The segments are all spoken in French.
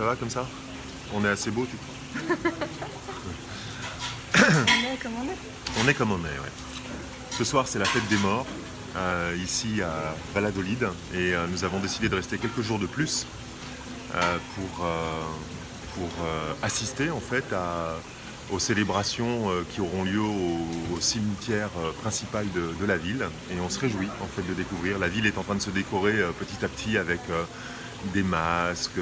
Ça va comme ça? On est assez beau, tu crois? On est comme on est. On est comme on est, ouais. Ce soir, c'est la fête des morts, ici à Valladolid. Et nous avons décidé de rester quelques jours de plus pour assister en fait aux célébrations qui auront lieu au cimetière principal de la ville. Et on se réjouit en fait de découvrir. La ville est en train de se décorer petit à petit avec des masques,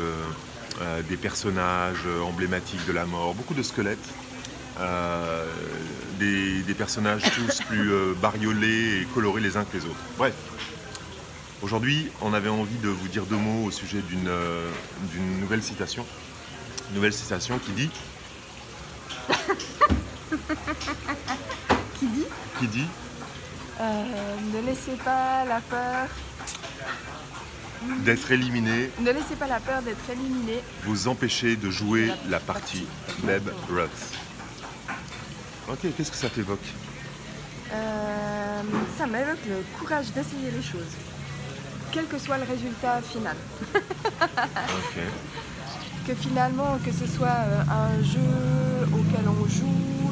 des personnages emblématiques de la mort, beaucoup de squelettes. Des personnages tous plus bariolés et colorés les uns que les autres. Bref, aujourd'hui, on avait envie de vous dire deux mots au sujet d'une nouvelle citation. Une nouvelle citation qui dit... Qui dit Ne laissez pas la peur... d'être éliminé, Ne laissez pas la peur d'être éliminé. vous empêcher de jouer la partie. Babe Ruth. Ok, qu'est-ce que ça t'évoque? Ça m'évoque le courage d'essayer les choses, quel que soit le résultat final. Ok. Que finalement, que ce soit un jeu auquel on joue,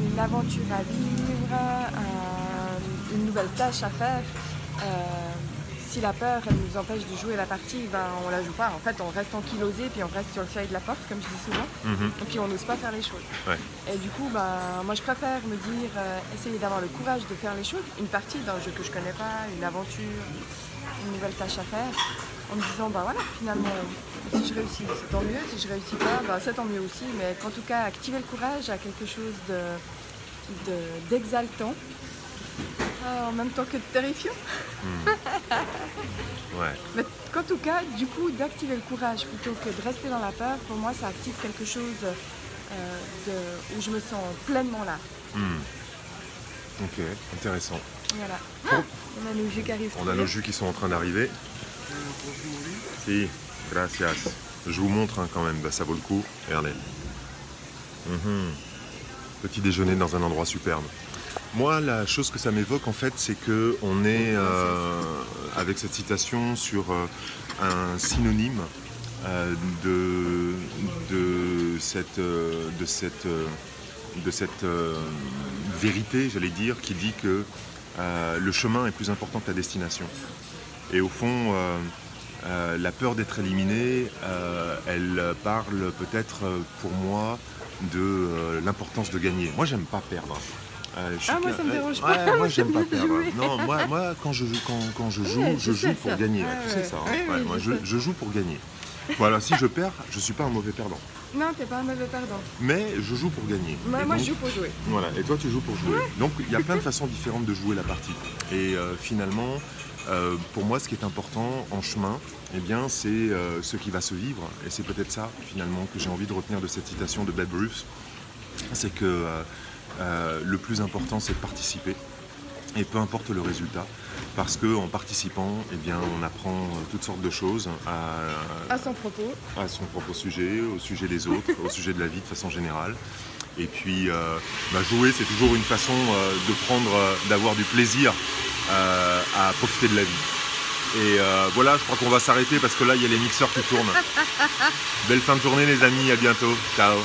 une aventure à vivre, une nouvelle tâche à faire, si la peur elle nous empêche de jouer la partie, ben, on la joue pas. En fait, on reste ankylosé, puis on reste sur le seuil de la porte, comme je dis souvent, et puis on n'ose pas faire les choses. Ouais. Et du coup, ben, moi je préfère me dire, essayer d'avoir le courage de faire les choses, une partie d'un jeu que je connais pas, une aventure, une nouvelle tâche à faire, en me disant, ben voilà, finalement, si je réussis, c'est tant mieux, si je réussis pas, ben, c'est tant mieux aussi, mais qu'en tout cas, activer le courage à quelque chose d'exaltant, en même temps que de terrifiant. Ouais. Mais qu'en tout cas, du coup, d'activer le courage plutôt que de rester dans la peur, pour moi, ça active quelque chose où je me sens pleinement là. Ok, intéressant. Voilà. Ah, on a nos jus qui arrivent. On a nos jus qui sont en train d'arriver. Si, gracias. Je vous montre hein, quand même, bah, ça vaut le coup. Regardez. Petit déjeuner dans un endroit superbe. Moi, la chose que ça m'évoque, en fait, c'est qu'on est, avec cette citation, sur un synonyme de cette vérité, j'allais dire, qui dit que le chemin est plus important que la destination. Et au fond, la peur d'être éliminé, elle parle peut-être pour moi de l'importance de gagner. Moi, j'aime pas perdre. Moi ça me dérange pas. Ouais, moi j'aime pas perdre. Oui. Non, moi quand je joue, je joue pour gagner. Tu sais ça. Hein. Ouais, moi je joue pour gagner. Voilà, si je perds, je suis pas un mauvais perdant. Non, t'es pas un mauvais perdant. Mais je joue pour gagner. Moi je joue pour jouer. Voilà, et toi tu joues pour jouer. Donc il y a plein de façons différentes de jouer la partie. Et finalement, pour moi ce qui est important en chemin, eh bien c'est ce qui va se vivre. Et c'est peut-être ça finalement que j'ai envie de retenir de cette citation de Babe Ruth. C'est que le plus important c'est de participer et peu importe le résultat parce qu'en participant eh bien, on apprend toutes sortes de choses À son propos. À son propre sujet, au sujet des autres, au sujet de la vie de façon générale et puis jouer c'est toujours une façon d'avoir du plaisir à profiter de la vie et voilà je crois qu'on va s'arrêter parce que là il y a les mixeurs qui tournent. Belle fin de journée les amis, à bientôt, ciao.